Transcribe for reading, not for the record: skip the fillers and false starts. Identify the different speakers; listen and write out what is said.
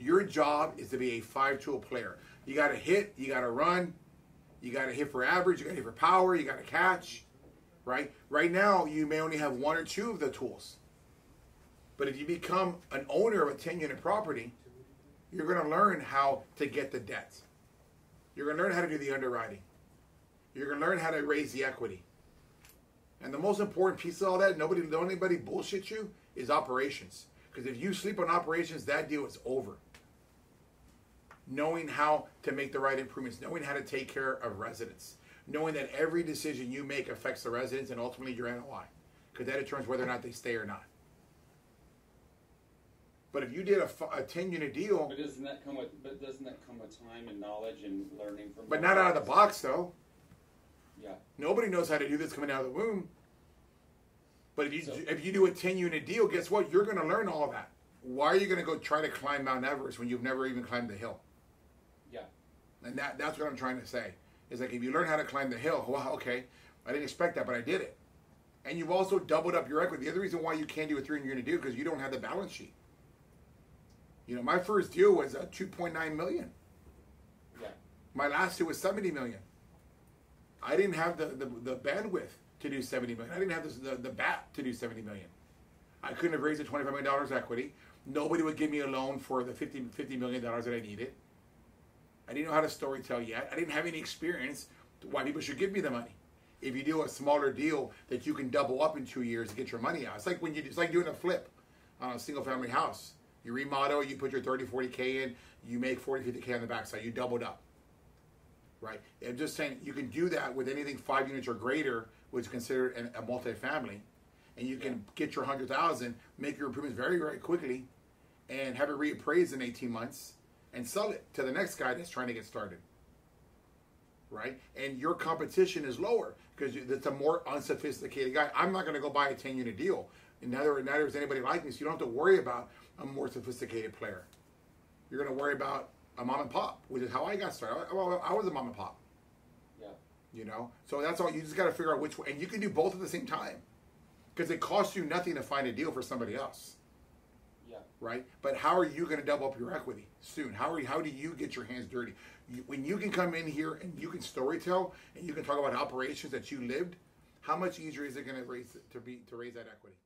Speaker 1: Your job is to be a 5-tool player. You got to hit, you got to run, you got to hit for average, you got to hit for power, you got to catch, right? Right now, you may only have 1 or 2 of the tools. But if you become an owner of a 10-unit property, you're going to learn how to get the debt. You're going to learn how to do the underwriting. You're going to learn how to raise the equity. And the most important piece of all that, don't anybody bullshit you, is operations. Because if you sleep on operations, that deal is over. Knowing how to make the right improvements, knowing how to take care of residents, knowing that every decision you make affects the residents and ultimately your NOI. Because that determines whether or not they stay or not. But if you did a 10-unit deal...
Speaker 2: But doesn't that come with time and knowledge and learning from...
Speaker 1: But not out of the box, though.
Speaker 2: Yeah.
Speaker 1: Nobody knows how to do this coming out of the womb. But if you do a 10-unit deal, guess what? You're going to learn all of that. Why are you going to go try to climb Mount Everest when you've never even climbed the hill?
Speaker 2: Yeah.
Speaker 1: And that's what I'm trying to say. Is like, if you learn how to climb the hill, well, okay, I didn't expect that, but I did it. And you've also doubled up your equity. The other reason why you can't do a 3-unit deal is because you don't have the balance sheet. You know, my first deal was $2.9 million.
Speaker 2: Yeah.
Speaker 1: My last deal was $70 million. I didn't have the bandwidth to do $70 million. I didn't have the bat to do $70 million. I couldn't have raised the $25 million equity. Nobody would give me a loan for the $50 million that I needed. I didn't know how to storytell yet. I didn't have any experience why people should give me the money. If you do a smaller deal that you can double up in 2 years to get your money out. It's like it's like doing a flip on a single family house. You remodel, you put your 30, 40K in, you make 40, 50K on the backside. You doubled up. Right? I'm just saying you can do that with anything 5 units or greater, which is considered a multifamily, and you can get your 100,000, make your improvements very, very quickly, and have it reappraised in 18 months, and sell it to the next guy that's trying to get started. Right? And your competition is lower because it's a more unsophisticated guy. I'm not going to go buy a 10-unit deal. And neither is anybody like me, so you don't have to worry about a more sophisticated player. You're going to worry about a mom and pop, which is how I got started. I was a mom and pop.
Speaker 2: Yeah.
Speaker 1: You know? So that's all. You just got to figure out which way. And you can do both at the same time. Because it costs you nothing to find a deal for somebody else.
Speaker 2: Yeah. Right?
Speaker 1: But how are you going to double up your equity soon? How do you get your hands dirty? When you can come in here and you can storytell and you can talk about operations that you lived, how much easier is it going to raise that equity?